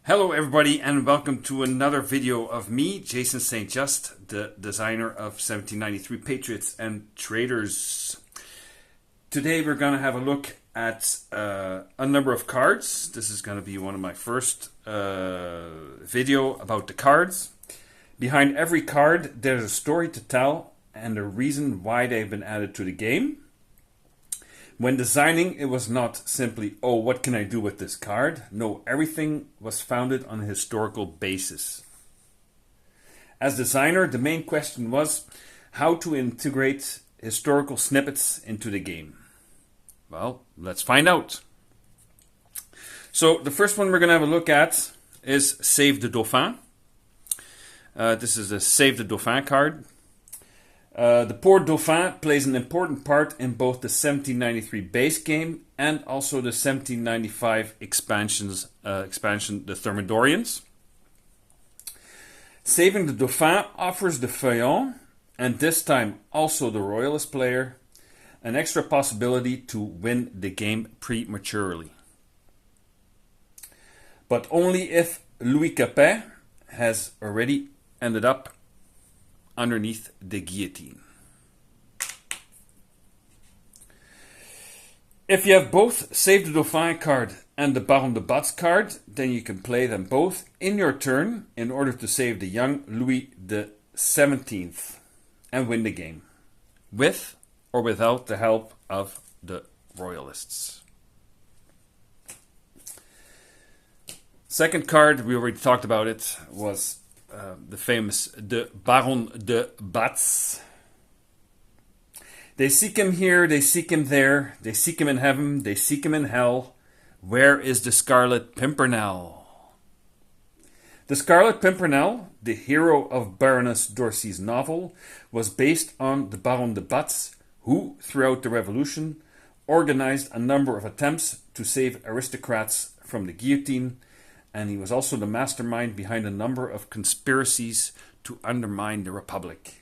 Hello everybody and welcome to another video of me, Jason St. Just, the designer of 1793 Patriots and Traitors. Today we're going to have a look at a number of cards. This is going to be one of my first video about the cards. Behind every card there's a story to tell and a reason why they've been added to the game. When designing, it was not simply, oh, what can I do with this card? No, everything was founded on a historical basis. As designer, the main question was how to integrate historical snippets into the game. Well, let's find out. So the first one we're going to have a look at is Save the Dauphin. This is a Save the Dauphin card. The poor Dauphin plays an important part in both the 1793 base game and also the 1795 expansion, the Thermidorians. Saving the Dauphin offers the Feuillant, and this time also the Royalist player, an extra possibility to win the game prematurely. But only if Louis Capet has already ended up underneath the guillotine. If you have both Save the Dauphin card and the Baron de Batz card, then you can play them both in your turn in order to save the young Louis the 17th and win the game, with or without the help of the Royalists. Second card, we already talked about it, was the famous the Baron de Batz. They seek him here, they seek him there, they seek him in heaven, they seek him in hell. Where is the Scarlet Pimpernel? The Scarlet Pimpernel, the hero of Baroness D'Orcy's novel, was based on the Baron de Batz, who, throughout the Revolution, organized a number of attempts to save aristocrats from the guillotine, and he was also the mastermind behind a number of conspiracies to undermine the Republic.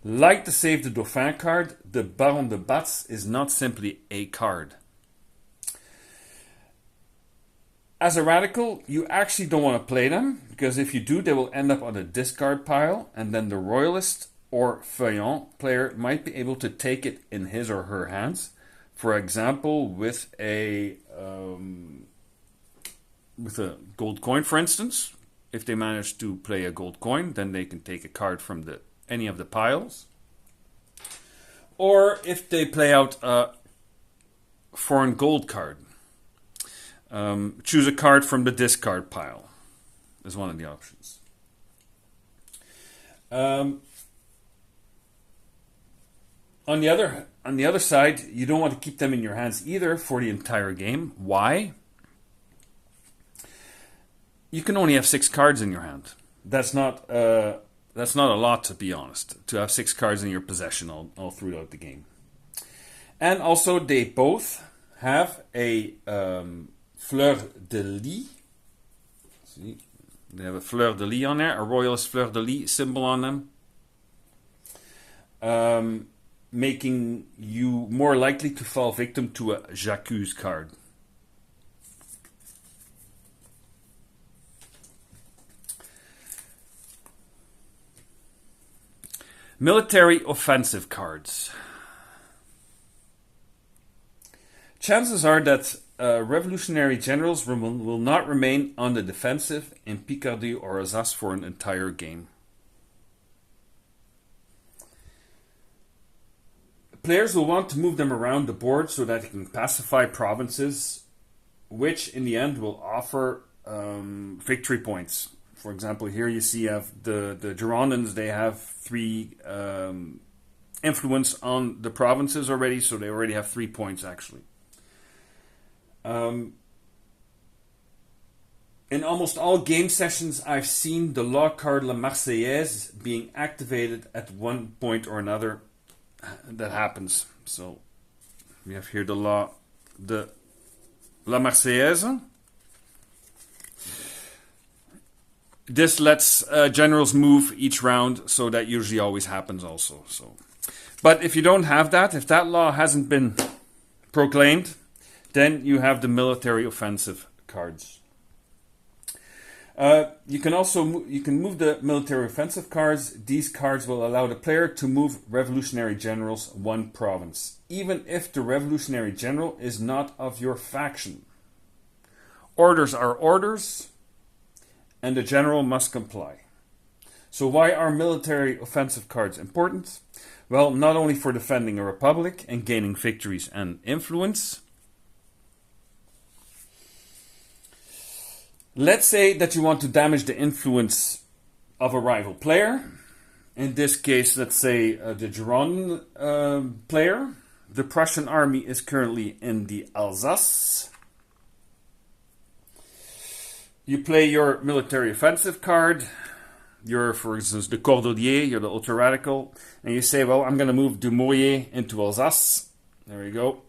Like the Save the Dauphin card, the Baron de Batz is not simply a card. As a radical, you actually don't want to play them, because if you do, they will end up on the discard pile, and then the Royalist or Feuillant player might be able to take it in his or her hands. For example, with a gold coin, for instance. If they manage to play a gold coin, then they can take a card from any of the piles. Or if they play out a foreign gold card, choose a card from the discard pile is one of the options. On the other side, you don't want to keep them in your hands either for the entire game. Why? You can only have 6 cards in your hand. That's not a lot, to be honest, to have 6 cards in your possession all throughout the game. And also, they both have a fleur de lis. See, they have a fleur de lis on there, a Royalist fleur de lis symbol on them, making you more likely to fall victim to a J'accuse card. Military offensive cards. Chances are that revolutionary generals will not remain on the defensive in Picardy or Alsace for an entire game. Players will want to move them around the board so that they can pacify provinces, which in the end will offer victory points. For example, here you see the Girondins, they have 3 influence on the provinces already, so they already have 3 points actually. In almost all game sessions, I've seen the law card La Marseillaise being activated at one point or another. That happens. So we have here the La Marseillaise. This lets generals move each round, so that usually always happens also. But if you don't have that, if that law hasn't been proclaimed, then you have the military offensive cards. You can move the military offensive cards. These cards will allow the player to move revolutionary generals one province, even if the revolutionary general is not of your faction. Orders are orders, and the general must comply. So why are military offensive cards important? Well, not only for defending a republic and gaining victories and influence. Let's say that you want to damage the influence of a rival player. In this case, let's say the Gironde player. The Prussian army is currently in the Alsace. You play your military offensive card. You're, for instance, the Cordelier, you're the ultra-radical. And you say, well, I'm going to move Dumouriez into Alsace. There you go.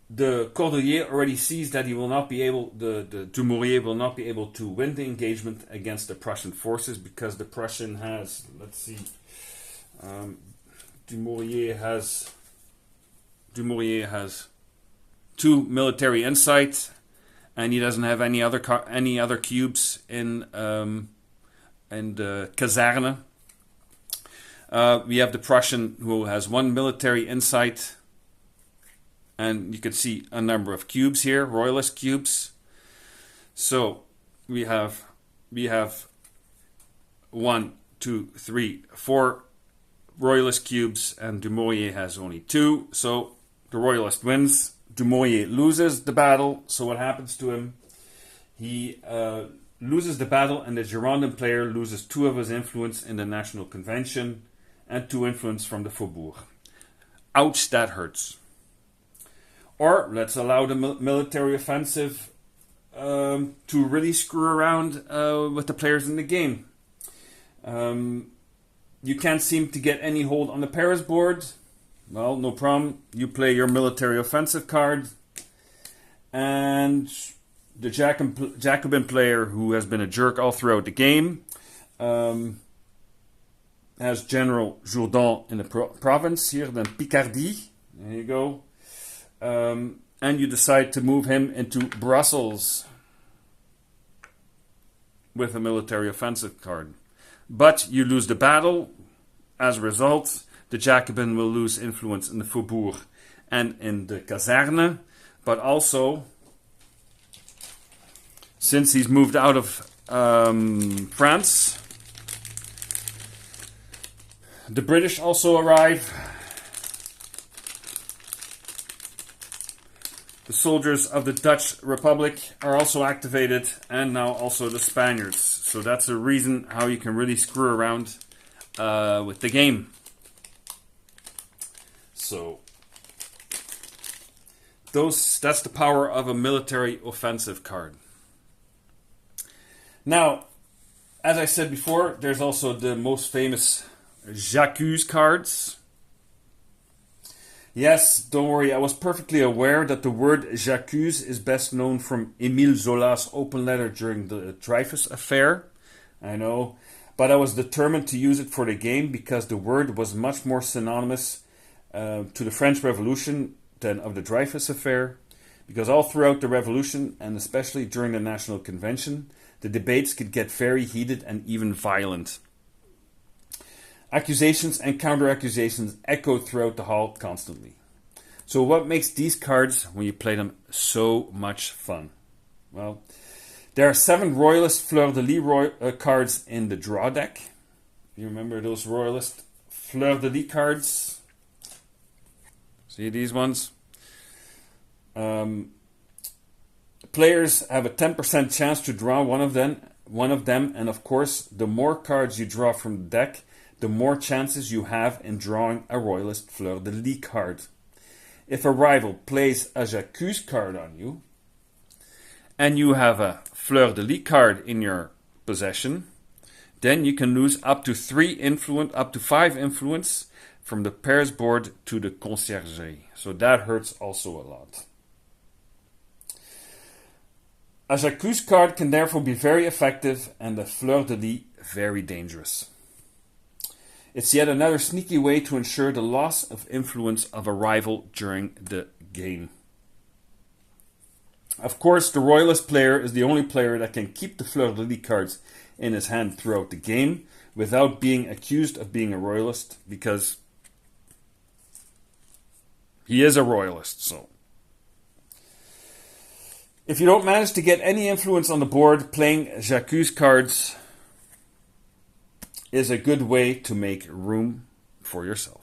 The Cordelier already sees that he will not be able, the Dumouriez will not be able to win the engagement against the Prussian forces because the Prussian has, let's see, Dumouriez has 2 military insight, and he doesn't have any other cubes in the Kaserne. We have the Prussian who has 1 military insight. And you can see a number of cubes here, royalist cubes. So we have 1, 2, 3, 4 royalist cubes, and Dumouriez has only 2. So the royalist wins. Dumouriez loses the battle. So what happens to him? He loses the battle, and the Girondin player loses 2 of his influence in the National Convention and 2 influence from the Faubourg. Ouch, that hurts. Or let's allow the military offensive to really screw around with the players in the game. You can't seem to get any hold on the Paris board. Well, no problem. You play your military offensive card. And the Jacobin player, who has been a jerk all throughout the game, has General Jourdan in the province here, then Picardy. There you go. And you decide to move him into Brussels with a military offensive card. But you lose the battle. As a result, the Jacobin will lose influence in the Faubourg and in the Kaserne. But also, since he's moved out of France, the British also arrive. The soldiers of the Dutch Republic are also activated, and now also the Spaniards. So that's a reason how you can really screw around with the game. So that's the power of a military offensive card. Now, as I said before, there's also the most famous J'accuse cards. Yes, don't worry, I was perfectly aware that the word J'accuse is best known from Émile Zola's open letter during the Dreyfus affair. I know, but I was determined to use it for the game because the word was much more synonymous to the French Revolution than of the Dreyfus affair. Because all throughout the Revolution, and especially during the National Convention, the debates could get very heated and even violent. Accusations and counter-accusations echoed throughout the hall constantly. So what makes these cards, when you play them, so much fun? Well, there are 7 Royalist Fleur-de-Lis cards in the draw deck. You remember those Royalist Fleur-de-Lis cards? See these ones? Players have a 10% chance to draw one of them, and of course, the more cards you draw from the deck, the more chances you have in drawing a Royalist Fleur-de-Lis card. If a rival plays a J'accuse card on you, and you have a Fleur-de-Lis card in your possession, then you can lose up to 5 influence from the Paris board to the conciergerie. So that hurts also a lot. A J'accuse card can therefore be very effective, and a Fleur-de-Lis very dangerous. It's yet another sneaky way to ensure the loss of influence of a rival during the game. Of course, the royalist player is the only player that can keep the fleur-de-lis cards in his hand throughout the game without being accused of being a royalist, because he is a royalist. So, if you don't manage to get any influence on the board, playing J'accuse cards is a good way to make room for yourself.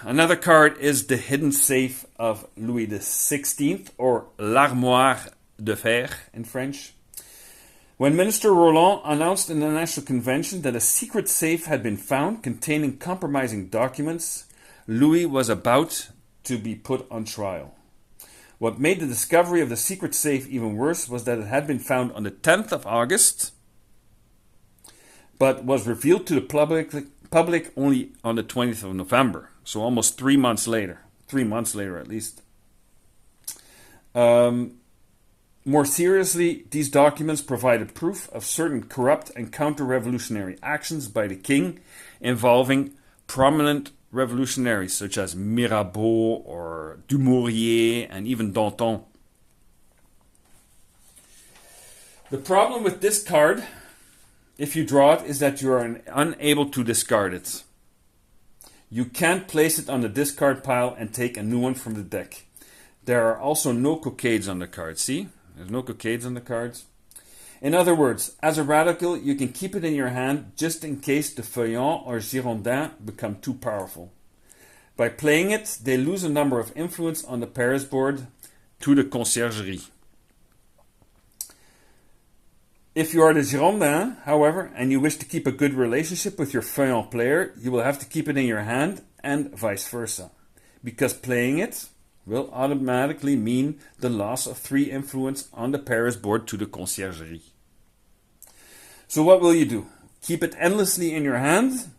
Another card is the hidden safe of Louis XVI, or l'armoire de fer in French. When Minister Roland announced in the National Convention that a secret safe had been found containing compromising documents, Louis was about to be put on trial. What made the discovery of the secret safe even worse was that it had been found on the 10th of August, but was revealed to the public only on the 20th of November. So almost 3 months later. 3 months later, at least. More seriously, these documents provided proof of certain corrupt and counter-revolutionary actions by the king involving prominent revolutionaries such as Mirabeau or Dumouriez and even Danton. The problem with this card, if you draw it, is that you are unable to discard it. You can't place it on the discard pile and take a new one from the deck. There are also no cockades on the card. See? There's no cockades on the cards. In other words, as a radical, you can keep it in your hand just in case the Feuillants or Girondins become too powerful. By playing it, they lose a number of influence on the Paris board to the conciergerie. If you are the Girondin, however, and you wish to keep a good relationship with your Feuillant player, you will have to keep it in your hand and vice versa, because playing it will automatically mean the loss of 3 influence on the Paris board to the conciergerie. So what will you do? Keep it endlessly in your hand,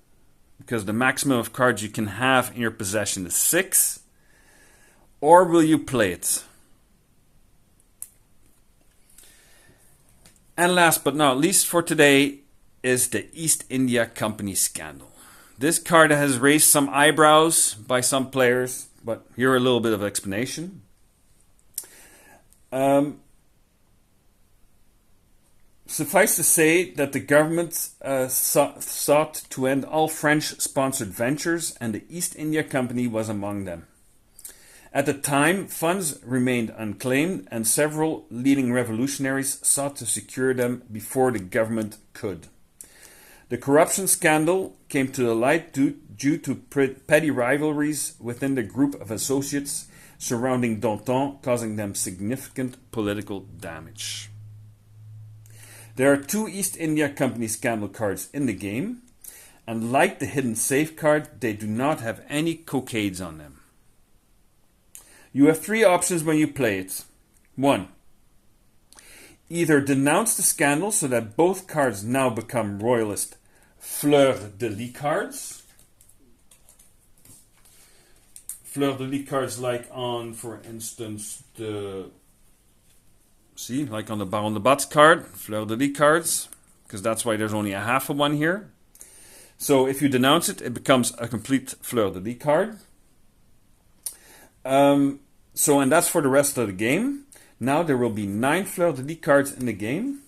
because the maximum of cards you can have in your possession is 6, or will you play it? And last but not least for today is the East India Company scandal. This card has raised some eyebrows by some players, but here a little bit of explanation. Suffice to say that the government sought to end all French-sponsored ventures, and the East India Company was among them. At the time, funds remained unclaimed, and several leading revolutionaries sought to secure them before the government could. The corruption scandal came to the light due to petty rivalries within the group of associates surrounding Danton, causing them significant political damage. There are 2 East India Company scandal cards in the game, and like the hidden safe card, they do not have any cockades on them. You have 3 options when you play it. 1. Either denounce the scandal so that both cards now become royalist fleur-de-lis cards. Fleur-de-lis cards like on, for instance, like on the Baron de Batz card, fleur-de-lis cards, because that's why there's only a half of one here. So if you denounce it, it becomes a complete fleur-de-lis card. And that's for the rest of the game. Now there will be 9 fleur-de-lis cards in the game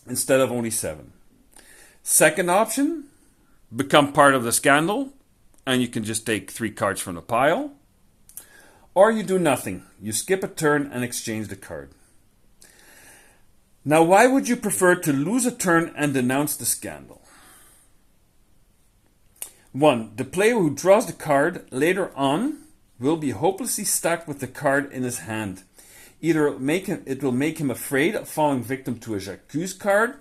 instead of only 7. Second option, become part of the scandal, and you can just take 3 cards from the pile. Or you do nothing. You skip a turn and exchange the card. Now, why would you prefer to lose a turn and denounce the scandal? 1. The player who draws the card later on will be hopelessly stuck with the card in his hand. Either it will make him afraid of falling victim to a J'accuse card,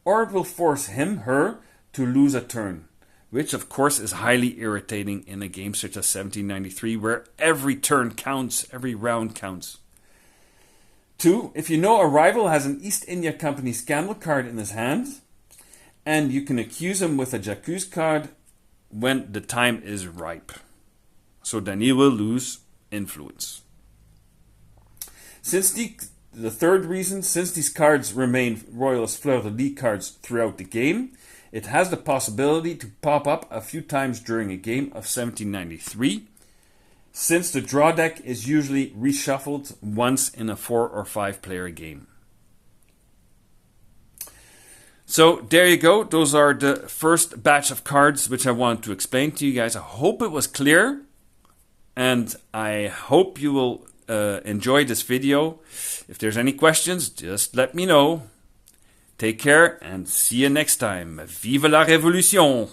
or it will force him/her to lose a turn, which of course is highly irritating in a game such as 1793, where every turn counts, every round counts. 2. If you know a rival has an East India Company scandal card in his hand, and you can accuse him with a J'accuse card when the time is ripe. So then he will lose influence. The third reason, since these cards remain royalist fleur-de-lis cards throughout the game, It has the possibility to pop up a few times during a game of 1793, since the draw deck is usually reshuffled once in a 4 or 5 player game. So there you go. Those are the first batch of cards which I wanted to explain to you guys. I hope it was clear, and I hope you will enjoy this video. If there's any questions, just let me know. Take care and see you next time. Vive la révolution!